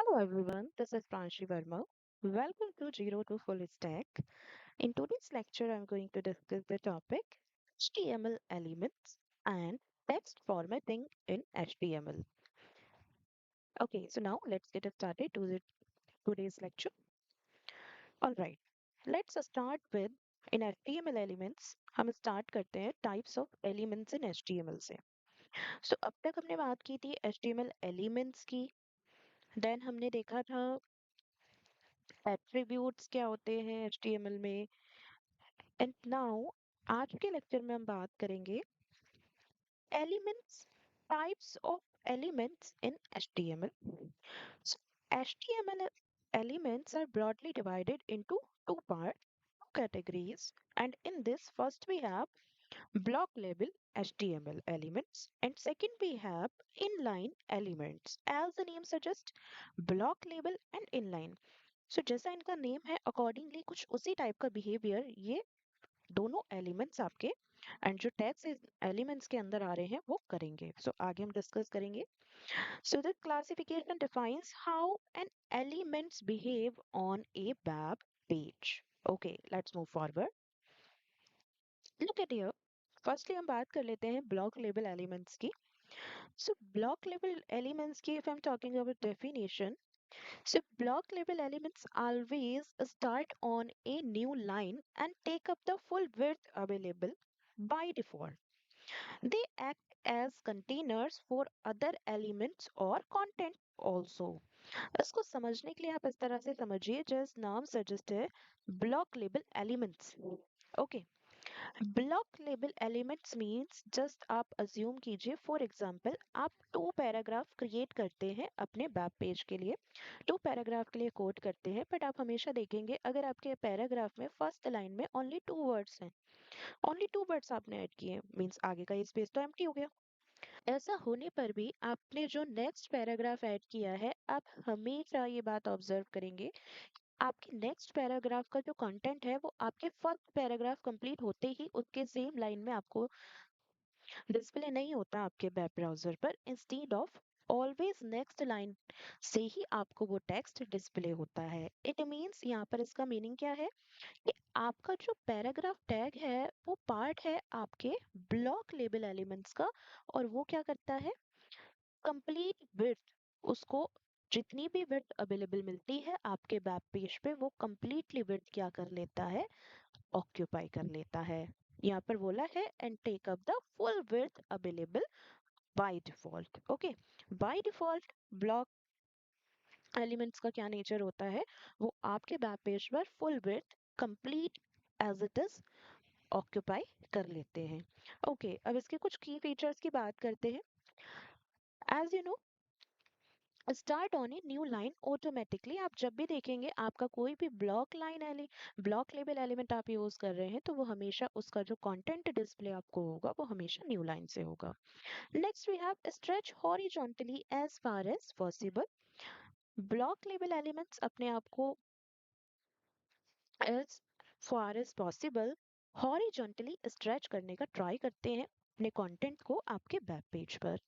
Hello everyone, this is Pranshi Verma. Welcome to Zero to Full Stack. In today's lecture, I'm going to discuss the topic HTML elements and text formatting in HTML. Okay, so now let's get started to today's lecture. All right, let's start with in HTML elements. हम start करते हैं types of elements in HTML से. So अब तक हमने बात की थी HTML elements की. Then हमने देखा था एट्रीब्यूट्स क्या होते हैं HTML में एंड नाउ आज के लेक्चर में हम बात करेंगे elements types of elements in HTML. So, HTML elements are broadly divided into two parts, two categories, and in this first we have block level HTML elements and second we have inline elements. As the name suggests, block level and inline. So जैसा इनका name है accordingly कुछ उसी type का behaviour ये दोनों elements आपके and जो टैग्स एलिमेंट्स के अंदर आ रहे हैं वो करेंगे. सो आगे हम डिस्कस करेंगे. So the classification defines how an elements behave on A web page. Okay, let's move forward. Look at here. Firstly हम बात कर लेते हैं ब्लॉक लेवल एलिमेंट्स की. सो ब्लॉक लेवल एलिमेंट्स की if I am talking about definition. So block level elements always start on a new line and take up the full width available by default. They act as containers for other elements or content also. इसको समझने के लिए आप इस तरह से समझिए जैसे नाम सजेस्ट है block label elements. Okay, block label elements means just आप अज्यूम कीजिए फॉर एग्जांपल आप टू पैराग्राफ क्रिएट करते हैं अपने वेब पेज के लिए. टू पैराग्राफ के लिए कोड करते हैं बट आप हमेशा देखेंगे अगर आपके पैराग्राफ में फर्स्ट लाइन में ओनली टू वर्ड्स हैं, ओनली टू वर्ड्स आपने ऐड किए मींस आगे का स्पेस तो एम्प्टी हो गया. ऐसा होने पर भी आपने जो नेक्स्ट पैराग्राफ ऐड किया है आप हमेशा ये बात ऑब्जर्व करेंगे आपके नेक्स्ट पैराग्राफ का जो कंटेंट है वो आपके फर्स्ट पैराग्राफ कंप्लीट होते ही उसके सेम लाइन में आपको डिस्प्ले नहीं होता आपके वेब ब्राउजर पर. Instead of always next line से ही आपको वो टेक्स्ट डिस्प्ले होता है. इट मीन्स यहाँ पर इसका मीनिंग क्या है कि आपका जो पैराग्राफ टैग है वो पार्ट है आपके ब्लॉक लेबल एलिमेंट्स का और वो क्या करता है कंप्लीट विड्थ उसको जितनी भी विड्थ अवेलेबल मिलती है आपके वेब पेज पे वो कंप्लीटली विड्थ क्या कर लेता है ऑक्यूपाई कर लेता है. यहाँ पर बोला है and take up the full width available by default. Okay, by default block elements का क्या नेचर होता है वो आपके वेब पेज पर full width complete as it is occupy कर लेते हैं. ओके, अब इसके कुछ की फीचर्स की बात करते हैं. As you know start on a new line automatically आप जब भी देखेंगे आपका कोई भी ब्लॉक लेबल एलिमेंट आप यूज कर रहे हैं तो वो हमेशा उसका जो कंटेंट डिस्प्ले आपको होगा वो हमेशा न्यू लाइन से होगा. Next we have stretch horizontally as far as possible. Block label elements अपने आप को as far as possible horizontally stretch करने का ट्राई करते हैं अपने कंटेंट को आपके वेब पेज पर.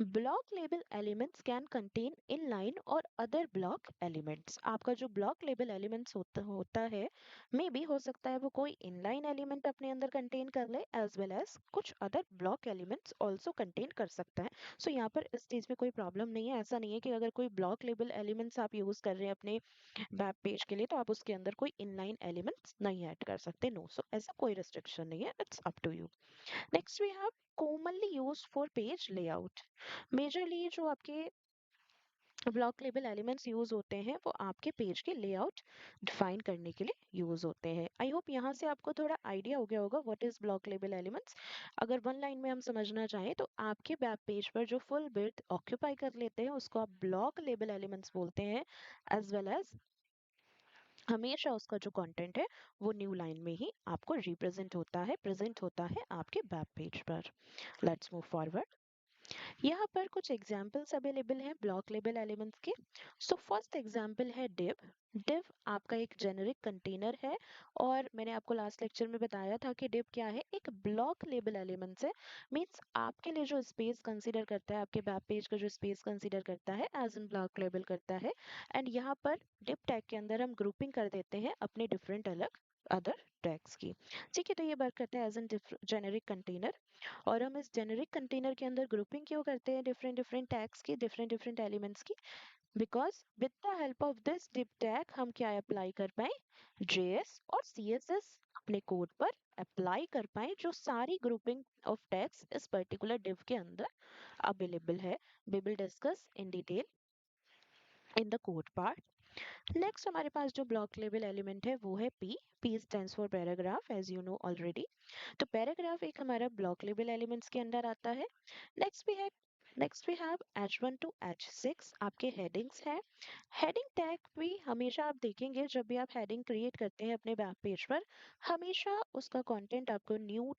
Block label elements can contain inline और अदर ब्लॉक एलिमेंट्स. आपका जो ब्लॉक लेबल एलिमेंट्स होता है मे बी हो सकता है वो कोई इनलाइन एलिमेंट अपने अंदर कंटेन कर ले एज वेल एज कुछ other block elements also contain कर सकता है. सो यहाँ पर इस चीज में कोई प्रॉब्लम नहीं है. ऐसा नहीं है कि अगर कोई ब्लॉक लेबल एलिमेंट्स आप यूज कर रहे हैं अपने वेब पेज के लिए तो आप उसके अंदर कोई इनलाइन एलिमेंट्स नहीं ऐड कर सकते. नो, सो ऐसा कोई रिस्ट्रिक्शन नहीं है. It's up to you. Next we have commonly used for page layout. Majorly जो आपके ब्लॉक लेबल एलिमेंट्स यूज होते हैं वो आपके पेज के लेआउट डिफाइन करने के लिए यूज होते हैं. आई होप यहाँ से आपको थोड़ा आइडिया हो गया होगा what is block label elements. अगर वन लाइन में हम समझना चाहें तो आपके वेब पेज पर जो फुल विड्थ ऑक्यूपाई कर लेते हैं उसको आप ब्लॉक लेबल एलिमेंट्स बोलते हैं एज वेल एज हमेशा उसका जो कंटेंट है वो न्यू लाइन में ही आपको रिप्रेजेंट होता है प्रेजेंट होता है आपके वेब पेज पर. Let's move forward. यहाँ पर कुछ एग्जाम्पल्स अवेलेबल हैं ब्लॉक लेबल एलिमेंट्स के। सो फर्स्ट एग्जाम्पल है div। div आपका एक जेनरिक कंटेनर है, और मैंने आपको लास्ट लेक्चर में बताया था कि div क्या है, एक ब्लॉक लेबल एलिमेंट्स है। मीन्स आपके लिए जो स्पेस कंसीडर करता है, आपके वेब पेज का जो स्पेस कंसीडर करता है एज इन ब्लॉक लेबल करता है। एंड यहाँ पर div टैग के अंदर हम ग्रुपिंग कर देते हैं अपने डिफरेंट अलग अदर टैग्स की। ठीक है, तो ये वर्क करता है एज एन जेनेरिक कंटेनर। और हम इस जेनेरिक कंटेनर के अंदर ग्रुपिंग क्यों करते हैं डिफरेंट डिफरेंट टैग्स की, डिफरेंट डिफरेंट एलिमेंट्स की? Because with the help of this div tag हम क्या अप्लाई कर पाए, जेएस और सीएसएस अपने कोड पर अप्लाई कर पाए, जो सारी ग्रुपिंग ऑफ टैग्स इस पर्टिकुलर div के अंदर अवेलेबल है। We will discuss in detail in the code part. Next हमारे पास जो ब्लॉक लेवल एलिमेंट है वो है P. P stands for paragraph, as you know already. तो पैराग्राफ एक हमारा ब्लॉक लेवल एलिमेंट्स के अंदर आता है। नेक्स्ट भी है, next we have H1 to H6 आपके हेडिंग्स हैं। हेडिंग टैग भी हमेशा आप देखेंगे जब भी आप हेडिंग क्रिएट करते हैं अपने वेब पेज पर, हमेशा उसका कंटेंट आपको न्यू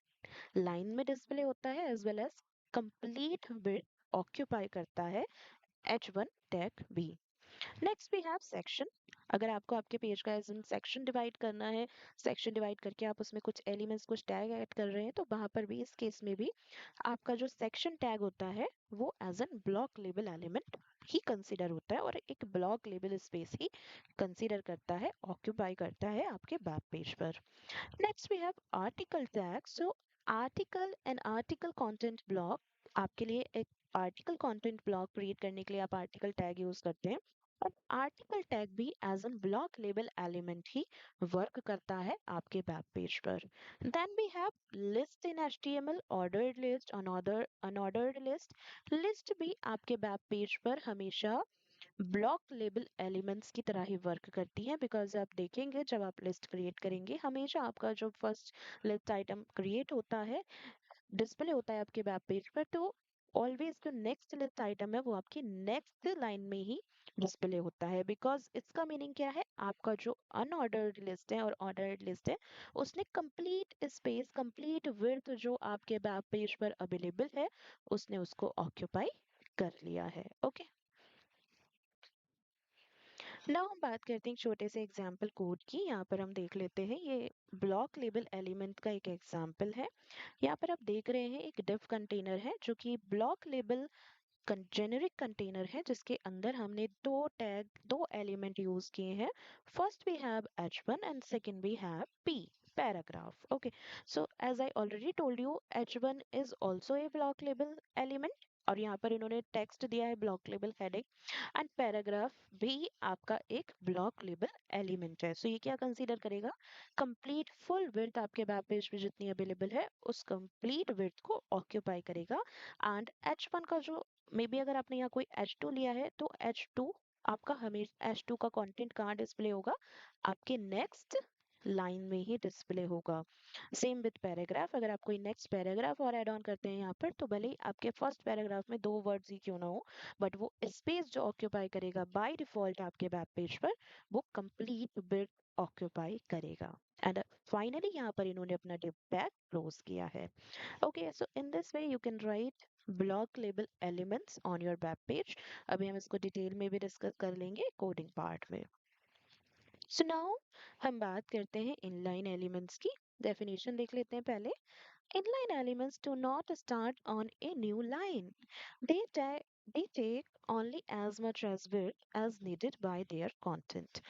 लाइन में डिस्प्ले होता है as well as complete width occupy करता है H1 टैग भी। Next we have section. अगर आपको आपके पेज का एज सेक्शन डिवाइड करना है, सेक्शन डिवाइड करके आप उसमें कुछ एलिमेंट्स कुछ टैग ऐड कर रहे हैं, तो वहां पर भी इस केस में भी आपका जो सेक्शन टैग होता है वो as an block label element ही कंसीडर होता है, और एक ब्लॉक लेबल स्पेस ही कंसीडर करता है, ऑक्यूपाई करता है आपके वेब पेज पर। Next we have article tag. So article and article content block, आपके लिए एक आर्टिकल कंटेंट ब्लॉक क्रिएट करने के लिए आप आर्टिकल टैग यूज करते हैं, और आर्टिकल टैग भी as an block label element ही वर्क करता है आपके वेब पेज पर। Then we have list in HTML, ordered list, unordered list. List भी आपके वेब पेज पर हमेशा ब्लॉक लेबल एलिमेंट्स की तरह ही वर्क करती है, बिकॉज आप देखेंगे जब आप लिस्ट क्रिएट करेंगे हमेशा आपका जो फर्स्ट लिस्ट आइटम क्रिएट होता है, डिस्प्ले होता है आपके वेब पेज पर, तो ऑलवेज जो नेक्स्ट लिस्ट आइटम है वो आपकी नेक्स्ट लाइन में ही डिस्प्ले होता है। बिकॉज इसका मीनिंग क्या है, आपका जो अनऑर्डर्ड लिस्ट है और ऑर्डर्ड लिस्ट है उसने कंप्लीट स्पेस, कंप्लीट विड्थ जो आपके वेब पेज पर अवेलेबल है उसने उसको ऑक्यूपाई कर लिया है। ओके, नाउ हम बात करते हैं एक छोटे से एग्जाम्पल कोड की। यहाँ पर हम देख लेते हैं, ये ब्लॉक लेबल एलिमेंट का एक एग्जाम्पल है। यहाँ पर आप देख रहे हैं एक डिव कंटेनर है जो कि ब्लॉक लेबल जेनेरिक कंटेनर है, जिसके अंदर हमने दो टैग, दो एलिमेंट यूज किए हैं। First we have H1 and second we have P, paragraph. Okay, so as I already told you, H1 is also a block label element, और यहाँ पर इन्होंने टेक्स्ट दिया है block label heading. And paragraph भी आपका एक ब्लॉक लेबल एलिमेंट है। सो ये क्या कंसीडर करेगा, कंप्लीट फुल विड्थ आपके वेब पेज पे जितनी अवेलेबल है उस कंप्लीट विड्थ को ऑक्यूपाई करेगा। एंड H1 का जो, मे बी अगर आपने यहाँ कोई H2 लिया है तो H2 आपका हमेशा, H2 का कंटेंट कहाँ डिस्प्ले होगा, आपके नेक्स्ट लाइन में ही डिस्प्ले होगा। सेम विद पैराग्राफ, अगर आप कोई नेक्स्ट पैराग्राफ और ऐड ऑन करते हैं यहाँ पर, तो भले ही आपके फर्स्ट पैराग्राफ में दो वर्ड्स ही क्यों ना हो, बट वो स्पेस जो ऑक्यूपाई करेगा बाय डिफॉल्ट आपके वेब पेज पर, वो कंप्लीट विड्थ ऑक्यूपाई करेगा। एंड फाइनली यहाँ पर इन्होंने अपना डिव टैग क्लोज किया है। Okay, so in this way you can write block label elements on your web page. अभी हम इसको डिटेल में भी डिस्कस कर लेंगे कोडिंग पार्ट में। So now हम बात करते हैं इनलाइन एलिमेंट्स की। डेफिनेशन देख लेते हैं पहले। Inline elements do not start on a new line. They take only as much as width as needed by their content.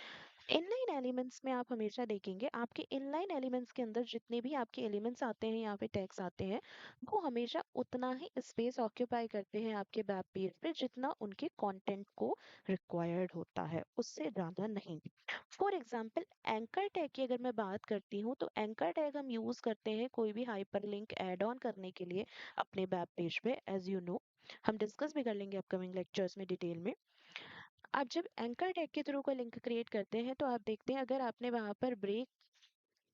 Inline elements में आप हमेशा देखेंगे आपके इनलाइन एलिमेंट्स के अंदर जितने भी आपके एलिमेंट्स आते हैं, यहाँ पे टैग्स आते हैं, वो हमेशा उतना ही स्पेस ऑक्यूपाई करते हैं आपके वेब पेज पे जितना उनके कंटेंट को रिक्वायर्ड होता है, उससे ज़्यादा नहीं। फॉर एग्जांपल एंकर टैग की अगर मैं बात करती हूँ, तो एंकर टैग हम यूज करते हैं कोई भी हाइपरलिंक ऐड ऑन करने के लिए अपने वेब पेज पे, एज यू नो हम डिस्कस भी कर लेंगे अपकमिंग लेक्चर्स में डिटेल में। आप जब एंकर टैग के थ्रू कोई लिंक क्रिएट करते हैं तो आप देखते हैं अगर आपने वहां पर ब्रेक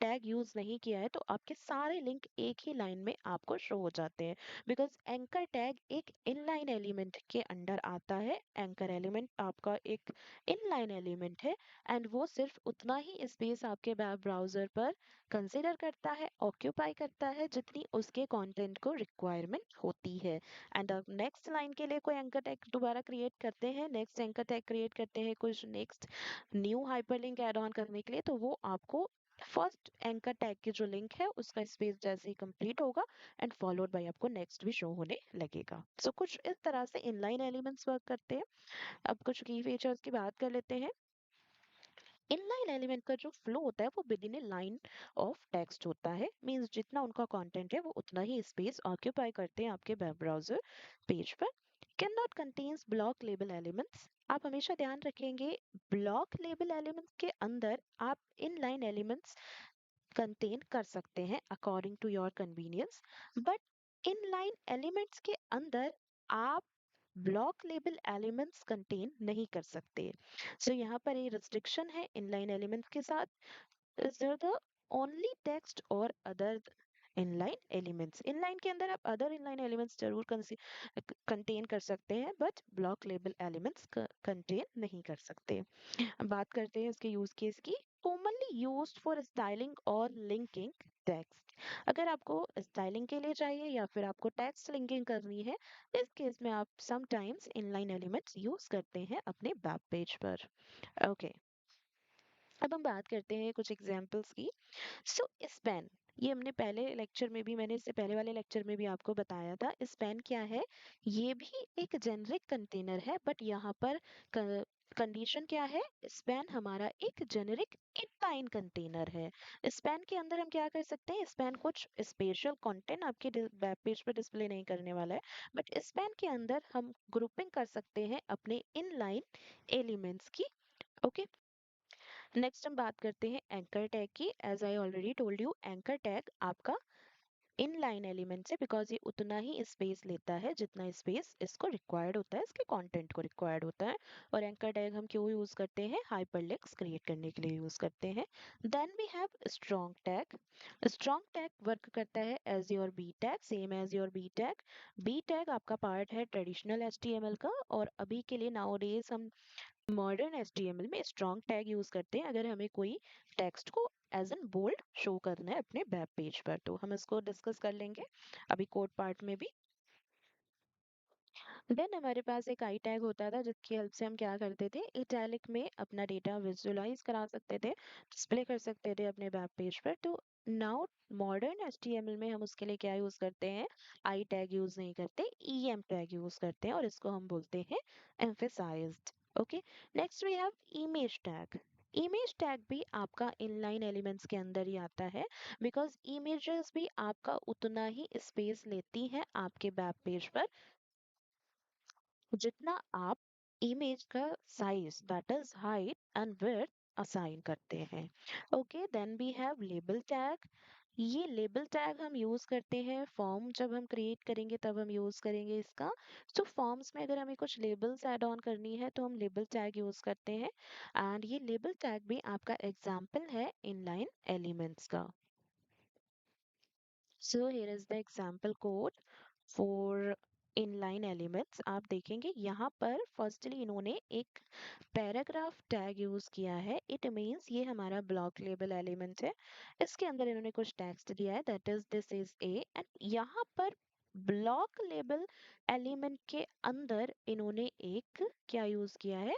टैग यूज नहीं किया है तो आपके सारे लिंक एक ही लाइन में आपको शो हो जाते हैं, बिकॉज एंकर टैग एक इनलाइन एलिमेंट के अंडर आता है। एंकर एलिमेंट आपका एक इनलाइन एलिमेंट है, एंड वो सिर्फ उतना ही स्पेस आपके वेब ब्राउजर पर कंसिडर करता है, ऑक्यूपाई करता है, जितनी उसके कंटेंट को रिक्वायरमेंट होती है। एंड अब नेक्स्ट लाइन के लिए कोई एंकर टैग दोबारा क्रिएट करते हैं, नेक्स्ट एंकर टैग क्रिएट करते हैं कुछ next new hyperlink add on करने के लिए, तो वो आपको फर्स्ट एंकर टैग की जो लिंक है उसका स्पेस जैसे ही कंप्लीट होगा एंड फॉलोड बाय आपको नेक्स्ट भी शो होने लगेगा। सो कुछ इस तरह से इनलाइन एलिमेंट्स वर्क करते हैं। अब कुछ की फीचर्स की बात कर लेते हैं। इनलाइन एलिमेंट का जो फ्लो होता है वो with in A line of text होता है, मींस जितना उनका कंटेंट है वो उतना ही स्पेस ऑक्यूपाई करते हैं आपके वेब ब्राउजर पेज पर। Can not contains block label elements. आप हमेशा ध्यान रखेंगे ब्लॉक लेबल एलिमेंट्स के अंदर आप इनलाइन एलिमेंट्स कंटेन कर सकते हैं according to your convenience, but inline elements के अंदर आप ब्लॉक लेबल एलिमेंट्स कंटेन नहीं कर सकते। सो यहाँ पर ये रिस्ट्रिक्शन है इनलाइन एलिमेंट के साथ। Is there the only text और अदर इनलाइन एलिमेंट्स, इनलाइन के अंदर आप अदर इनलाइन एलिमेंट्स जरूर कंटेन कर सकते हैं, but block label elements contain नहीं कर सकते। अब बात करते हैं इसके यूज केस की। कॉमनली यूज्ड फॉर स्टाइलिंग और लिंकिंग टेक्स्ट। अगर आपको स्टाइलिंग के लिए चाहिए या फिर आपको टेक्स्ट लिंकिंग करनी है, इस केस में आप समटाइम्स इनलाइन एलिमेंट्स यूज करते हैं अपने वेब पेज पर। ओके, अब हम बात करते हैं कुछ एग्जांपल्स की। सो स्पैन, ये हमने पहले लेक्चर में भी, मैंने इससे पहले वाले लेक्चर में भी आपको बताया था। स्पैन क्या है? ये भी एक जेनरिक कंटेनर है, बट यहाँ पर कंडीशन क्या है? स्पैन हमारा एक जेनरिक इनलाइन कंटेनर है। स्पैन के अंदर हम क्या कर सकते हैं? स्पैन कुछ स्पेशल कंटेंट आपके वेब पेज पर डिस्प्ले नहीं करने वाला है, बट स्पैन के अंदर हम ग्रुपिंग कर सकते हैं अपने इनलाइन एलिमेंट्स की। ओके, नेक्स्ट हम बात करते हैं एंकर टैग की। As I already told you, anchor tag आपका इनलाइन एलिमेंट है, बिकॉज ये उतना ही स्पेस लेता है जितना स्पेस इसको रिक्वायर्ड होता है, इसके कंटेंट को रिक्वायर्ड होता है। और एंकर टैग हम क्यों यूज करते हैं? हाइपरलिंक्स क्रिएट करने के लिए यूज करते हैं। Then we have strong tag. Strong tag work करता है as your B tag, same as your B tag. B tag आपका पार्ट है ट्रेडिशनल एचटीएमएल का, और अभी के लिए नाउअडेज हम मॉडर्न एचटीएमएल में स्ट्रॉन्ग टैग यूज करते हैं अगर हमें कोई टेक्स्ट को एज एन बोल्ड शो करना है अपने वेब पेज पर, तो हम इसको डिस्कस कर लेंगे अभी कोड पार्ट में भी। देन हमारे पास एक आई टैग होता था जिसकी हेल्प से हम क्या करते थे? इटैलिक में अपना डेटा विजुअलाइज करा सकते थे, डिस्प्ले कर सकते थे अपने वेब पेज पर। तो नाउ मॉडर्न एचटीएमएल में हम उसके लिए क्या यूज करते हैं? आई टैग यूज नहीं करते, ईएम टैग यूज करते हैं, और इसको हम बोलते हैं emphasized. Okay, next we have image tag. Image tag भी आपका इनलाइन एलिमेंट्स के अंदर ही आता है, बिकॉज इमेजेस भी आपका उतना ही स्पेस लेती हैं आपके वेब पेज पर जितना आप इमेज का size, that is height and width, assign करते हैं। Okay, then we have label tag. ये लेबल टैग हम यूज करते हैं फॉर्म जब हम क्रिएट करेंगे तब हम यूज करेंगे इसका। तो फॉर्म्स में अगर हमें कुछ लेबल्स ऐड ऑन करनी है तो हम लेबल टैग यूज करते हैं, एंड ये लेबल टैग भी आपका एग्जाम्पल है इनलाइन एलिमेंट्स का। So here is the example code for inline elements. आप देखेंगे यहाँ पर फर्स्टली इन्होंने एक पैराग्राफ टैग यूज किया है। इट मीन्स ये हमारा ब्लॉक लेबल एलिमेंट है, इसके अंदर इन्होंने कुछ टेक्स्ट दिया है, that is this is a, and यहाँ पर ब्लॉक लेबल एलिमेंट के अंदर इन्होंने एक क्या यूज किया है?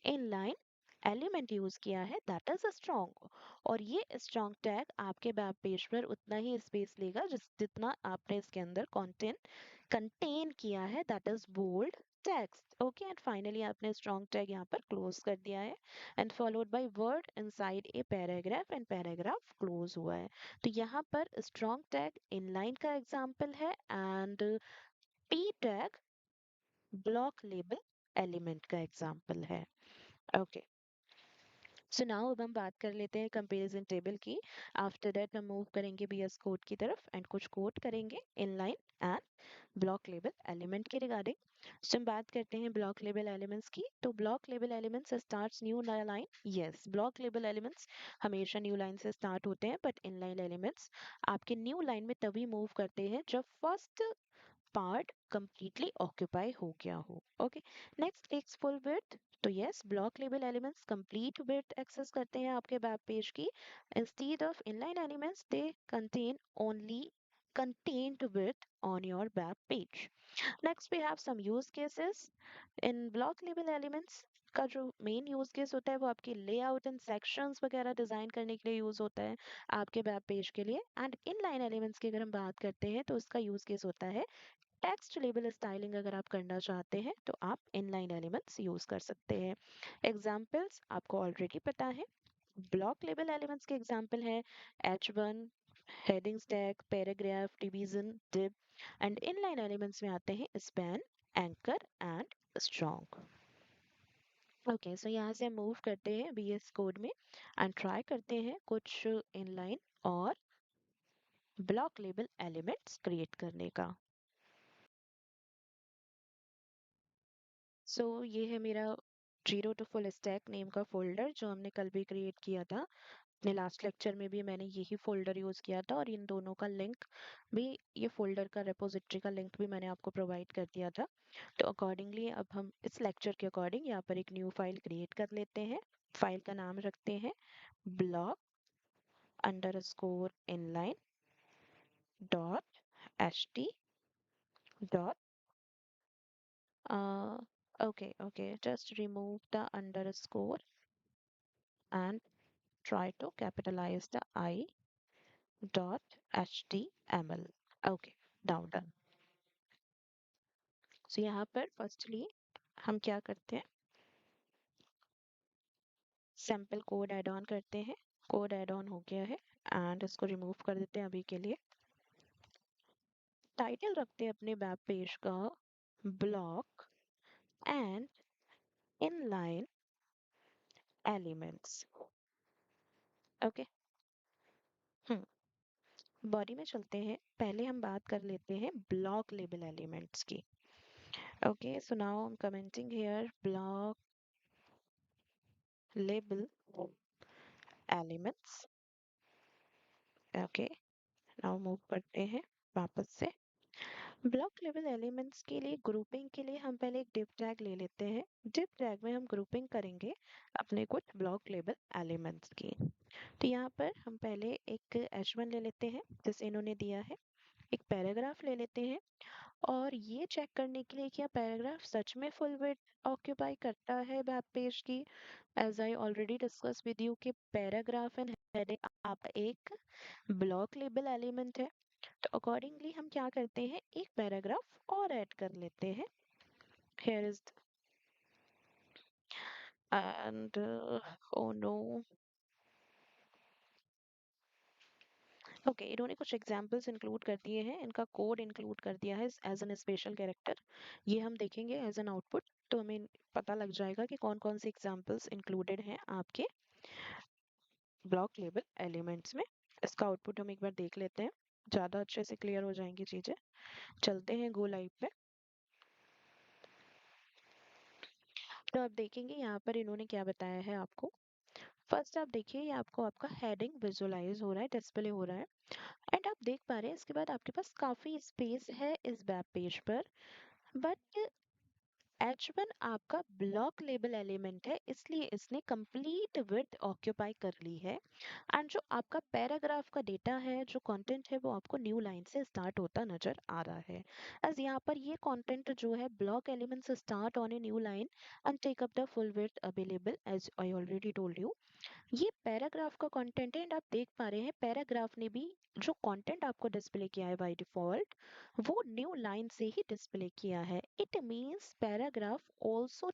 इनलाइन एलिमेंट यूज किया है, दैट इज स्ट्रॉन्ग। और ये स्ट्रॉन्ग टैग आपके वेब पेज पर उतना ही स्पेस लेगा जितना आपने इसके अंदर कंटेंट कंटेन किया है, that is bold text. Okay, and finally आपने स्ट्रॉन्ग टैग यहाँ पर क्लोज कर दिया है, and followed by word inside a paragraph, and paragraph close हुआ है। तो यहाँ पर स्ट्रॉन्ग टैग इनलाइन का एग्जाम्पल है, and P tag block label element का एग्जाम्पल है। ओके, सो नाउ अब हम बात कर लेते हैं कंपैरिजन टेबल की। आफ्टर दैट हम मूव करेंगे बीएस कोड की तरफ एंड कुछ कोड करेंगे inline and block level element के रिगार्डिंग। सो हम बात करते हैं ब्लॉक लेवल एलिमेंट्स की। तो block level elements starts new line. Yes, block level elements हमेशा न्यू लाइन से स्टार्ट होते हैं, बट इनलाइन एलिमेंट्स आपके न्यू लाइन में तभी मूव करते हैं जब फर्स्ट पार्ट completely ऑक्यूपाई हो गया हो। Okay, next takes full width. तो yes, block level elements complete width access करते हैं आपके वेब पेज की। Instead of inline elements they contain only contained width on your web page. Next we have some use cases in block label elements का जो main use case होता है वो आपके लेआउट एंड सेक्शंस वगैरह design करने के लिए यूज होता है आपके वेब पेज के लिए। एंड इनलाइन एलिमेंट्स की अगर हम बात करते हैं तो उसका यूज केस होता है टेक्स्ट लेबल स्टाइलिंग। अगर आप करना चाहते हैं तो आप इनलाइन एलिमेंट्स यूज कर सकते हैं। एग्जाम्पल्स आपको ऑलरेडी पता है। ब्लॉक लेबल एलिमेंट्स के एग्जाम्पल है H1, heading tag, paragraph, division, div and inline elements में आते हैं span, anchor and strong. Okay, so यहाँ से मूव करते हैं बीएस कोड में एंड ट्राई करते हैं कुछ इनलाइन और ब्लॉक लेबल एलिमेंट्स क्रिएट करने का। सो ये है मेरा zero to full stack name का फोल्डर जो हमने कल भी क्रिएट किया था। अपने लास्ट लेक्चर में भी मैंने यही फोल्डर यूज किया था और इन दोनों का लिंक भी, ये फोल्डर का रेपोजिटरी का लिंक भी मैंने आपको प्रोवाइड कर दिया था। तो अकॉर्डिंगली अब हम इस लेक्चर के अकॉर्डिंग यहाँ पर एक न्यू फाइल क्रिएट कर लेते हैं। फाइल का नाम रखते हैं block under score inline dot H T dot. Okay, just remove the underscore and try to capitalize the I dot html. Okay, now done. So यहाँ पर फर्स्टली हम क्या करते हैं, सैम्पल कोड ऐड ऑन करते हैं। कोड ऐड ऑन हो गया है एंड इसको रिमूव कर देते हैं अभी के लिए। टाइटल रखते हैं अपने वेब पेज का block and inline elements. Okay, body में चलते हैं। पहले हम बात कर लेते हैं ब्लॉक लेबल एलिमेंट्स की। Okay, so now I am commenting here block label elements. Okay, now move करते हैं वापस से। ब्लॉक लेवल एलिमेंट्स के लिए ग्रुपिंग के लिए हम पहले एक डिव टैग ले लेते हैं। डिव टैग में हम ग्रुपिंग करेंगे अपने कुछ ब्लॉक लेवल एलिमेंट्स की। तो यहाँ पर हम पहले एक H1 ले लेते हैं जैसे इन्होंने दिया है। एक पैराग्राफ ले लेते हैं और ये चेक करने के लिए क्या पैराग्राफ सच में फुल विड्थ ऑक्यूपाई करता है वेब पेज की। As I already discuss with you कि पैराग्राफ एंड हेडिंग आप एक ब्लॉक लेबल एलिमेंट है। तो अकॉर्डिंगली हम क्या करते हैं, एक पैराग्राफ और ऐड कर लेते हैं। Here is and oh no. Okay, इन्होंने कुछ एग्जांपल्स इंक्लूड कर दिए हैं, इनका कोड इंक्लूड कर दिया है एज एन स्पेशल कैरेक्टर। ये हम देखेंगे एज एन आउटपुट तो हमें पता लग जाएगा कि कौन कौन से एग्जांपल्स इंक्लूडेड हैं आपके ब्लॉक लेबल एलिमेंट्स में। इसका आउटपुट हम एक बार देख लेते हैं, ज़्यादा अच्छे से क्लियर हो जाएंगी चीज़ें। चलते हैं गो लाइव पे। तो आप देखेंगे यहाँ पर इन्होंने क्या बताया है आपको। फर्स्ट आप देखिए, ये आपको आपका हेडिंग विजुअलाइज हो रहा है, डिस्प्ले हो रहा है एंड आप देख पा रहे हैं इसके बाद आपके पास काफी स्पेस है इस वेब पेज पर। बट H1 आपका ब्लॉक लेबल एलिमेंट है इसलिए इसने कंप्लीट विड्थ ऑक्यूपाई कर ली है। एंड जो आपका पैराग्राफ का डेटा है, जो कंटेंट है, वो आपको न्यू लाइन से स्टार्ट होता नजर आ रहा है। एज यहाँ पर ये कंटेंट जो है ब्लॉक एलिमेंट से start on a new line and take up the full width available as I already told you. ये पैराग्राफ का कंटेंट है एंड आप देख पा रहे हैं पैराग्राफ ने भी जो कंटेंट आपको डिस्प्ले किया है बाय डिफॉल्ट वो न्यू लाइन से ही डिस्प्ले किया है। It means paragraph also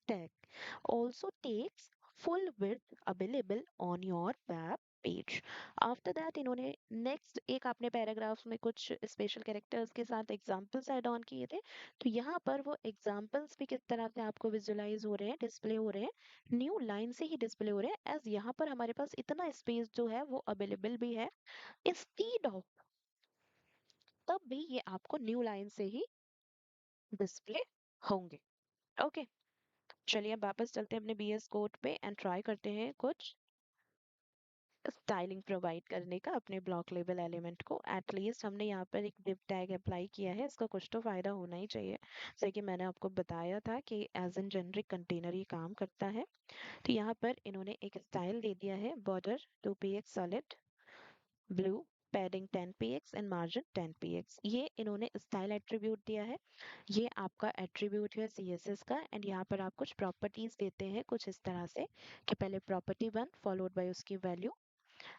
takes full width available on your web page. After that इन्होंने नेक्स्ट एक अपने पैराग्राफ्स में कुछ स्पेशल कैरेक्टर्स के साथ एग्जांपल्स ऐड ऑन किए थे। तो यहाँ पर वो एग्जांपल्स भी किस तरह से आपको विजुलाइज हो रहे हैं, डिस्प्ले हो रहे हैं, न्यू लाइन से ही डिस्प्ले हो रहे हैं, एज यहाँ पर हमारे पास इतना स्पेस जो है वो अवेलेबल भी है। इंस्टीड ऑफ, तब भी ये आपको न्यू लाइन से ही डिस्प्ले होंगे। ओके, चलिए अब वापस चलते हैं अपने बीएस कोड पे एंड ट्राई करते हैं कुछ स्टाइलिंग प्रोवाइड करने का अपने ब्लॉक लेवल एलिमेंट को। एटलीस्ट हमने यहाँ पर एक div टैग अप्लाई किया है, इसका कुछ तो फायदा होना ही चाहिए। जैसे कि मैंने आपको बताया था कि एज एन जेनरिक कंटेनर ये काम करता है। तो यहाँ पर इन्होंने एक स्टाइल दे दिया है, border 2px solid blue, padding 10px and margin 10px, ये इन्होंने स्टाइल एट्रीब्यूट दिया है। ये आपका एट्रीब्यूट है सीएसएस का। एंड यहाँ पर आप कुछ प्रॉपर्टीज देते हैं कुछ इस तरह से कि पहले प्रॉपर्टी 1 फॉलोड बाय उसकी value,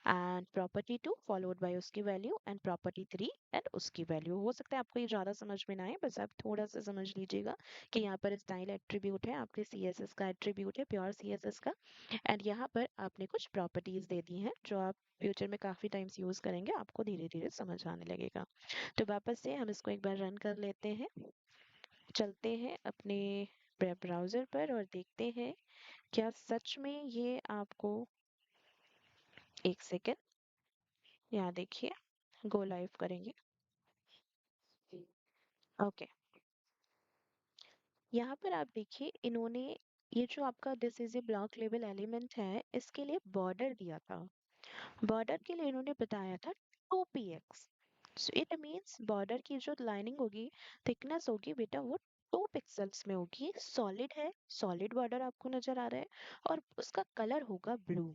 and property 2 followed by उसकी वैल्यू, एंड प्रॉपर्टी 3 एंड उसकी वैल्यू। हो सकता है आपको ये ज्यादा समझ में ना आए, बस आप थोड़ा सा समझ लीजिएगा कि यहाँ पर स्टाइल एट्रीब्यूट है, आपके सीएसएस का एट्रीब्यूट है, प्योर सीएसएस का। एंड यहाँ पर आपने कुछ प्रॉपर्टीज दे दी हैं जो आप फ्यूचर में काफी टाइम्स यूज करेंगे, आपको धीरे धीरे समझ आने लगेगा। तो वापस से हम इसको एक बार रन कर लेते हैं, चलते हैं अपने वेब ब्राउजर पर और देखते हैं क्या सच में ये आपको, एक सेकेंड, यहाँ देखिए, गो लाइव करेंगे। ओके, यहाँ पर आप देखिए इन्होंने ये जो आपका this is a block level element है, इसके लिए बॉर्डर दिया था। बॉर्डर के लिए इन्होंने बताया था 2px। So it means border की जो लाइनिंग होगी, थिकनेस होगी बेटा, वो 2 पिक्सल्स में होगी, सॉलिड है, सॉलिड बॉर्डर आपको नजर आ रहा है, और उसका कलर होगा ब्लू।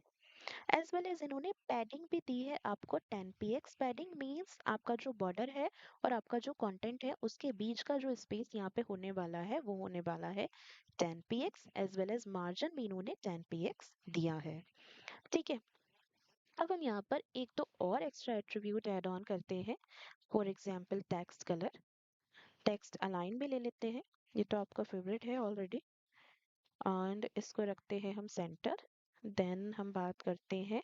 एज वेल एज इन्होंने पैडिंग भी दी है आपको 10px। पैडिंग मीन्स आपका जो बॉर्डर है और आपका जो कंटेंट है उसके बीच का जो स्पेस यहाँ पे होने वाला है वो होने वाला है 10px। As well as margin भी इन्होंने 10px दिया है। ठीक है, अब हम यहाँ पर एक तो और एक्स्ट्रा एट्रीब्यूट ऐड ऑन करते हैं। For example text colour, text align भी ले लेते हैं, ये तो आपका फेवरेट है ऑलरेडी। एंड इसको रखते हैं हम सेंटर। देन हम बात करते हैं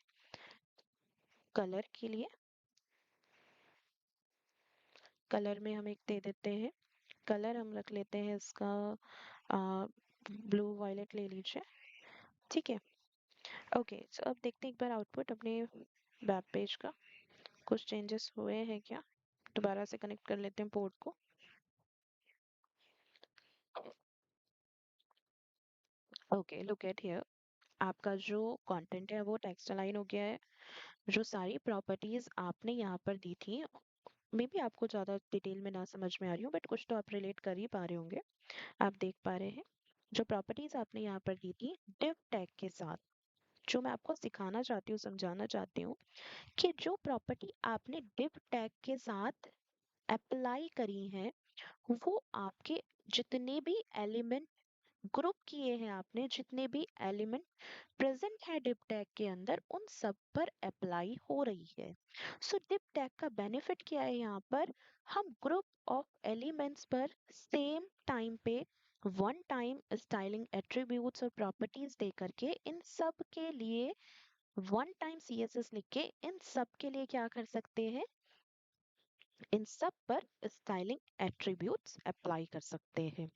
कलर के लिए, कलर में हम एक दे देते हैं, कलर हम रख लेते हैं इसका ब्लू वायलेट ले लीजिए। ठीक है, ओके, सो अब देखते हैं एक बार आउटपुट अपने वेब पेज का, कुछ चेंजेस हुए हैं क्या। दोबारा से कनेक्ट कर लेते हैं पोर्ट को। ओके, लुक एट हियर, आपका जो कंटेंट है वो टेक्स्ट अलाइन हो गया है। जो सारी प्रॉपर्टीज आपने यहाँ पर दी थी, मे बी आपको ज़्यादा डिटेल में ना समझ में आ रही हो, बट कुछ तो आप रिलेट कर ही पा रहे होंगे, आप देख पा रहे हैं। जो प्रॉपर्टीज आपने यहाँ पर दी थी div टैग के साथ, जो मैं आपको सिखाना चाहती हूँ, समझाना चाहती हूँ कि जो प्रॉपर्टी आपने div टैग के साथ अप्लाई करी है, वो आपके जितने भी एलिमेंट ग्रुप किए हैं, आपने जितने भी एलिमेंट प्रेजेंट है div टैग के अंदर, उन सब पर अप्लाई हो रही है। सो div टैग का बेनिफिट क्या है, यहाँ पर हम ग्रुप ऑफ एलिमेंट्स पर सेम टाइम पे वन टाइम स्टाइलिंग एट्रीब्यूट्स और प्रॉपर्टीज दे करके इन सब के लिए वन टाइम सीएसएस लिख के इन सब के लिए क्या कर सकते हैं, इन सब पर स्टाइलिंग एट्रीब्यूट्स अप्लाई कर सकते हैं।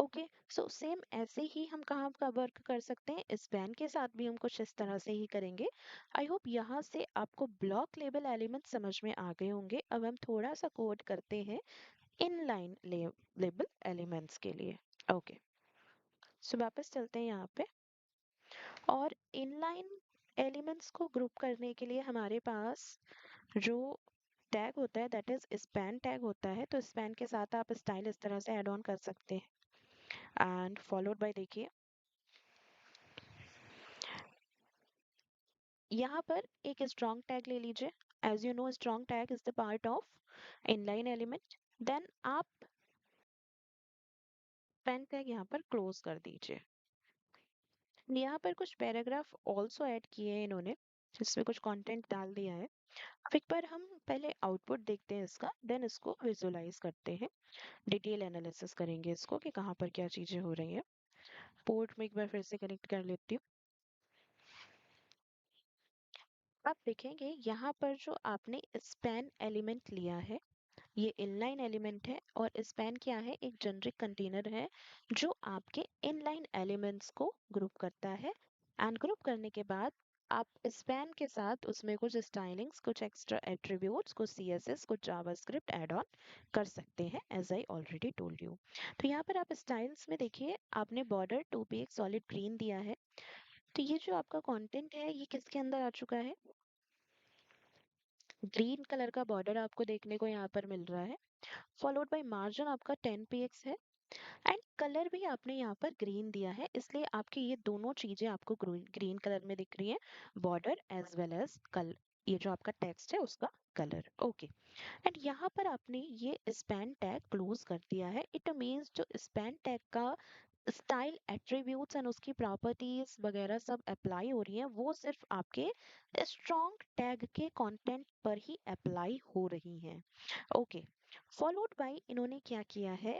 ओके, सो सेम ऐसे ही हम कहाँ का वर्क कर सकते हैं, इस बैन के साथ भी हम कुछ इस तरह से ही करेंगे। आई होप यहाँ से आपको ब्लॉक लेवल एलिमेंट समझ में आ गए होंगे। अब हम थोड़ा सा कोड करते हैं इनलाइन लेबल एलिमेंट्स के लिए। ओके, सो वापस चलते हैं यहाँ पे, और इनलाइन एलिमेंट्स को ग्रुप करने के लिए हमारे पास जो टैग होता है दैट इज स्पैन टैग होता है। तो स्पैन के साथ आप स्टाइल इस तरह से ऐड ऑन कर सकते हैं, एंड फॉलोड बाय, देखिए यहाँ पर एक स्ट्रॉन्ग टैग ले लीजिए। As you know strong tag is the part of inline element. Then आप पेन टैग यहाँ पर क्लोज कर दीजिए। यहाँ पर कुछ पैराग्राफ ऑल्सो ऐड किए हैं इन्होंने, जिसमें कुछ कंटेंट डाल दिया है। अब एक बार हम पहले आउटपुट देखते हैं इसका, देन इसको विजुलाइज करते हैं, डिटेल एनालिसिस करेंगे इसको कि कहाँ पर क्या चीजें हो रही हैं। पोर्ट में एक बार फिर से कनेक्ट कर लेती हूँ। आप देखेंगे यहाँ पर जो आपने स्पैन एलिमेंट लिया है, ये इनलाइन एलिमेंट है, और स्पैन क्या है, एक जेनरिक कंटेनर है जो आपके इनलाइन एलिमेंट्स को ग्रुप करता है। एंड ग्रुप करने के बाद आप स्पैन के साथ उसमें कुछ स्टाइलिंग्स, कुछ एक्स्ट्रा एट्रीब्यूट्स, कुछ सीएसएस, कुछ जावास्क्रिप्ट ऐड ऑन कर सकते हैं, as I already told you. तो यहाँ पर आप स्टाइल्स में देखिए, आपने बॉर्डर टू पे एक सॉलिड ग्रीन दिया है। तो ये जो आपका कंटेंट है ये किसके अंदर आ चुका है, ग्रीन कलर का बॉर्डर आपको देखने को यहाँ पर मिल रहा है, फॉलोड बाय मार्जिन आपका 10 px है, एंड कलर भी आपने यहाँ पर ग्रीन दिया है, इसलिए आपकी ये दोनों चीजें आपको ग्रीन कलर में दिख रही हैं, बॉर्डर एज वेल एज कल, ये जो आपका टेक्स्ट है उसका कलर। ओके, एंड यहाँ पर आपने ये स्पैन टैग क्लोज कर दिया है। इट मीन्स जो स्पैन टैग का स्टाइल एट्रीब्यूट्स एंड उसकी प्रॉपर्टीज वगैरह सब अप्लाई हो रही हैं, वो सिर्फ आपके स्ट्रॉन्ग टैग के कंटेंट पर ही अप्लाई हो रही हैं। ओके, फॉलोड बाय इन्होंने क्या किया है,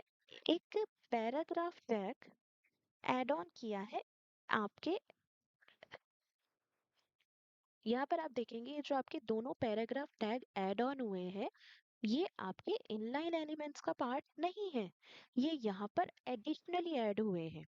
एक पैराग्राफ टैग ऐड ऑन किया है आपके। यहाँ पर आप देखेंगे ये जो आपके दोनों पैराग्राफ टैग ऐड ऑन हुए हैं, ये आपके इनलाइन एलिमेंट्स का पार्ट नहीं है, ये यहाँ पर एडिशनली ऐड हुए हैं।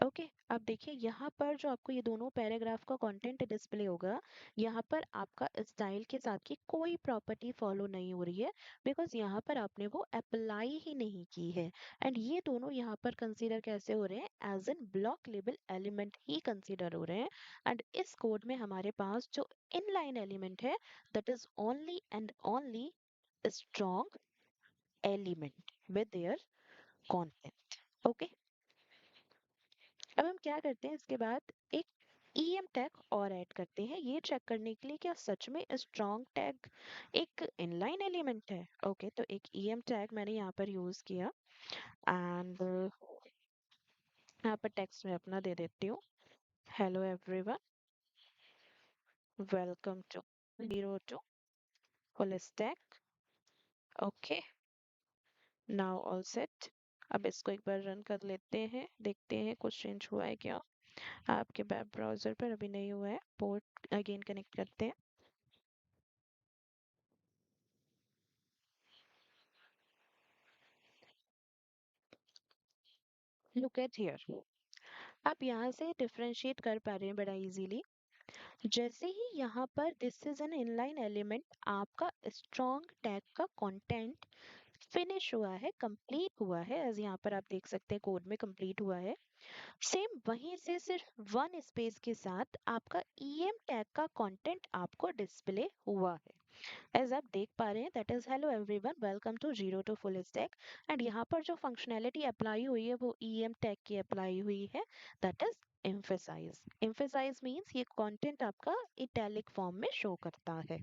ओके, अब देखिए यहाँ पर जो आपको ये दोनों पैराग्राफ का कंटेंट डिस्प्ले होगा, यहाँ पर आपका स्टाइल के साथ की कोई प्रॉपर्टी फॉलो नहीं हो रही है, बिकॉज यहाँ पर आपने वो अप्लाई ही नहीं की है। एंड ये दोनों यहाँ पर कंसीडर कैसे हो रहे हैं, as an block label element ही कंसीडर हो रहे हैं। एंड इस कोड में हमारे पास जो इनलाइन एलिमेंट है, that is only and only strong element with their content। Okay, अब हम क्या करते हैं, इसके बाद एक em टैग और ऐड करते हैं, ये चेक करने के लिए क्या सच में strong टैग एक inline एलिमेंट है। ओके, तो एक em टैग मैंने यहाँ पर यूज किया, एंड यहाँ पर टेक्स्ट में अपना दे देती हूँ, hello everyone, welcome to 0 to full stack। Okay, now all set. अब इसको एक बार रन कर लेते हैं, देखते हैं कुछ चेंज हुआ है क्या। आपके वेब ब्राउजर पर अभी नहीं हुआ है, पोर्ट अगेन कनेक्ट करते हैं। लुक एट हियर, आप यहाँ से डिफरेंशिएट कर पा रहे हैं बड़ा इजीली। जैसे ही यहाँ पर this is an inline element, आपका स्ट्रॉन्ग टैग का कंटेंट फिनिश हुआ है, कंप्लीट हुआ है, एज यहाँ पर आप देख सकते हैं कोड में कंप्लीट हुआ है। सेम वहीं से सिर्फ वन स्पेस के साथ आपका em टैग का कंटेंट आपको डिस्प्ले हुआ है, एज आप देख पा रहे हैं, that is hello everyone, welcome to 0 to full stack। And यहाँ पर जो फंक्शनैलिटी अप्लाई हुई है वो em टैग की अप्लाई हुई है, that is emphasize। emphasize means ये कंटेंट आपका इटैलिक फॉर्म में शो करता है।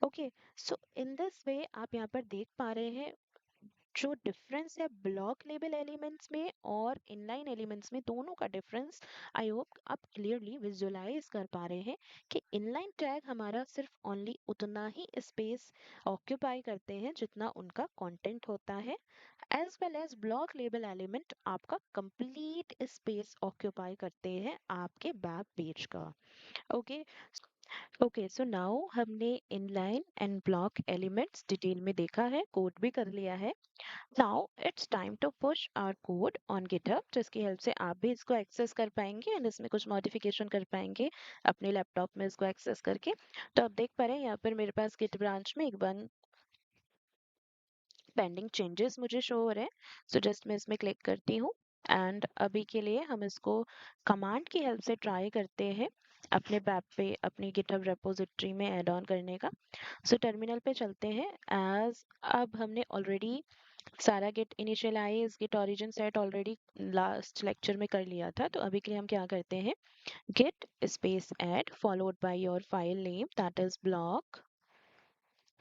Okay, so in this way आप यहाँ पर देख पा रहे हैं जो डिफरेंस है ब्लॉक लेबल एलिमेंट्स में और इनलाइन एलिमेंट्स में, दोनों का डिफरेंस आई होप आप क्लियरली विजुअलाइज कर पा रहे हैं कि इनलाइन टैग हमारा सिर्फ ओनली उतना ही स्पेस ऑक्यूपाई करते हैं जितना उनका कंटेंट होता है, as well as block label element आपका कंप्लीट स्पेस ऑक्यूपाई करते हैं आपके वेब पेज का। ओके, ओके, सो नाउ हमने inline and block elements detail में देखा है, कोड भी कर लिया है। Now it's time to push our code on GitHub, जिसकी हेल्प से आप भी इसको एक्सेस कर पाएंगे एंड इसमें कुछ मॉडिफिकेशन कर पाएंगे अपने लैपटॉप में इसको एक्सेस करके। तो आप देख पा रहे हैं यहाँ पर मेरे पास गिट ब्रांच में एक वन पेंडिंग चेंजेस मुझे शो हो रहे हैं। सो जस्ट मैं इसमें क्लिक करती हूँ, एंड अभी के लिए हम इसको कमांड की हेल्प से ट्राई करते हैं अपने वेब पे अपनी गिटहब रेपोजिटरी में ऐड ऑन करने का। सो टर्मिनल पे चलते हैं, एज अब हमने ऑलरेडी सारा git initialise git origin set already last lecture में कर लिया था, तो अभी के लिए हम क्या करते हैं, git space add followed by your file name, that is block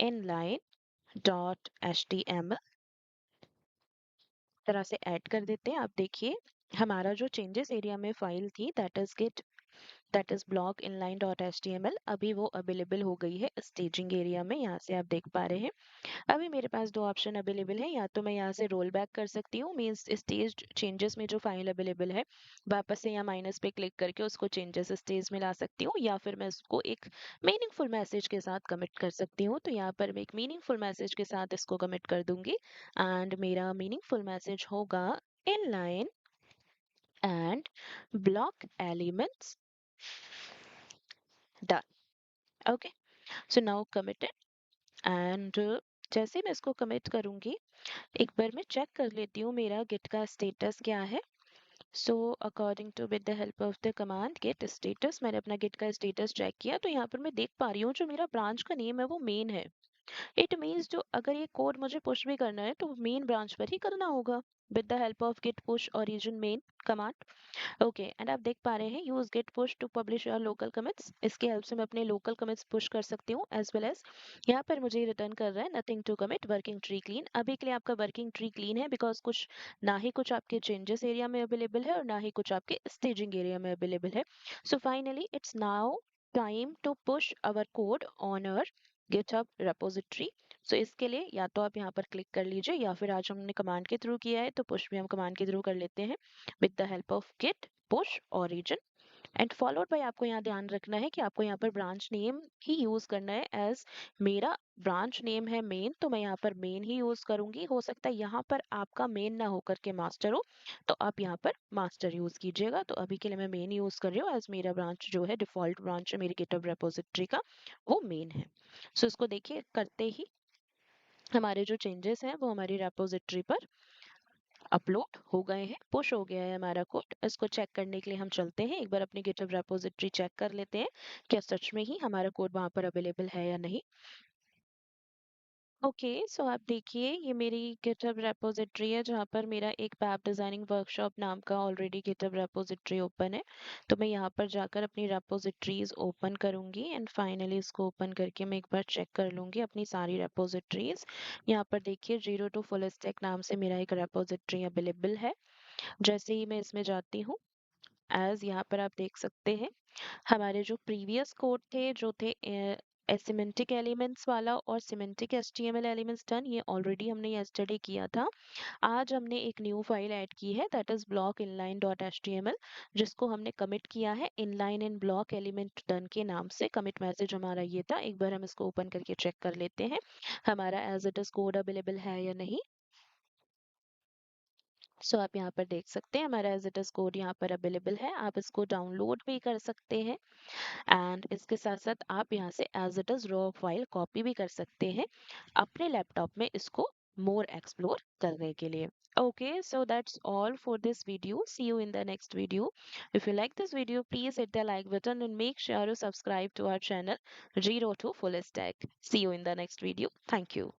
inline dot html, तरह से ऐड कर देते हैं। आप देखिए हमारा जो चेंजेस एरिया में फाइल थी, that is git that is block inline dot H T M L. अभी वो अवेलेबल हो गई है स्टेजिंग एरिया में, यहाँ से आप देख पा रहे हैं। अभी मेरे पास दो ऑप्शन अवेलेबल है, या तो मैं यहाँ से रोल बैक कर सकती हूँ, मीन्स स्टेज चेंजेस में जो फाइल अवेलेबल है वापस से यहाँ माइनस पे क्लिक करके उसको चेंजेस स्टेज में ला सकती हूँ, या फिर मैं उसको एक मीनिंगफुल मैसेज के साथ कमिट कर सकती हूँ। तो यहाँ पर मैं एक मीनिंगफुल मैसेज के साथ इसको कमिट कर दूंगी, एंड मेरा मीनिंगफुल मैसेज होगा inline and block elements done. Okay, so now committed, and जैसे मैं इसको कमिट करूंगी, एक बार मैं चेक कर लेती हूँ मेरा गिट का स्टेटस क्या है। So according to with the help of the command git status, मैंने अपना गिट का स्टेटस चेक किया, तो यहाँ पर मैं देख पा रही हूँ जो मेरा ब्रांच का नेम है वो मेन है। इट मीन्स जो अगर ये कोड मुझे पुश भी करना है तो मेन ब्रांच पर ही करना होगा with the help of git push origin main command. Okay, and आप देख पा रहे हैं use git push to publish your local commits, इसके हेल्प से मैं अपने लोकल कमिट्स पुश कर सकती हूँ, एज वेल एज यहाँ पर मुझे रिटर्न कर रहा है nothing to commit working tree clean. अभी के लिए आपका वर्किंग ट्री क्लीन है बिकॉज कुछ ना ही कुछ आपके चेंजेस एरिया में अवेलेबल है और ना ही कुछ आपके स्टेजिंग एरिया में अवेलेबल है। So finally it's now time to push our code on our GitHub repository. So इसके लिए या तो आप यहाँ पर क्लिक कर लीजिए, या फिर आज हमने कमांड के थ्रू किया है तो पुश भी हम कमांड के थ्रू कर लेते हैं with the help of git push origin, and followed bye आपको यहाँ ध्यान रखना है कि आपको यहाँ पर ब्रांच नेम ही यूज करना है। एज मेरा ब्रांच नेम है मेन, तो मैं यहाँ पर मेन ही यूज करूंगी। हो सकता है यहाँ पर आपका मेन ना होकर के मास्टर हो, तो आप यहाँ पर मास्टर यूज कीजिएगा। तो अभी के लिए मैं मेन यूज कर रही हूँ, एज मेरा ब्रांच जो है डिफॉल्ट ब्रांच है मेरी गिटहब रेपोजिटरी का, वो मेन है। सो इसको देखिए करते ही हमारे जो चेंजेस हैं वो हमारी रेपोजिटरी पर अपलोड हो गए हैं, पुश हो गया है हमारा कोड। इसको चेक करने के लिए हम चलते हैं, एक बार अपनी गिटहब रेपोजिटरी चेक कर लेते हैं क्या सच में ही हमारा कोड वहां पर अवेलेबल है या नहीं। ओके, सो आप देखिए ये मेरी गिटहब रेपोजिटरी है जहाँ पर मेरा एक वेब डिजाइनिंग वर्कशॉप नाम का ऑलरेडी गिटहब रेपोजिटरी ओपन है। तो मैं यहाँ पर जाकर अपनी रेपोजिटरीज ओपन करूंगी, एंड फाइनली इसको ओपन करके मैं एक बार चेक कर लूंगी अपनी सारी रेपोजिटरीज। यहाँ पर देखिए 0 to full stack नाम से मेरा एक रेपोजिटरी अवेलेबल है। जैसे ही मैं इसमें जाती हूँ, एज यहाँ पर आप देख सकते हैं हमारे जो प्रीवियस कोड थे जो थे सिमेंटिक एलिमेंट्स वाला और सिमेंटिक एचटीएमएल एलिमेंट्स डन, ये ऑलरेडी हमने यस्टरडे किया था। आज हमने एक न्यू फाइल ऐड की है that is block inline dot HTML, जिसको हमने कमिट किया है इनलाइन इन ब्लॉक एलिमेंट डन के नाम से। कमिट मैसेज हमारा ये था, एक बार हम इसको ओपन करके चेक कर लेते हैं हमारा as it is code available है या नहीं। सो आप यहाँ पर देख सकते हैं हमारा एज इट इज कोड यहाँ पर अवेलेबल है, आप इसको डाउनलोड भी कर सकते हैं, एंड इसके साथ साथ आप यहाँ से as it is raw file copy भी कर सकते हैं अपने लैपटॉप में इसको मोर एक्सप्लोर करने के लिए। Okay, so that's all for this video. See you in the next video. If you like this video, please hit the like button and make sure to subscribe to our channel Zero to Full Stack. See you in the next video. Thank you.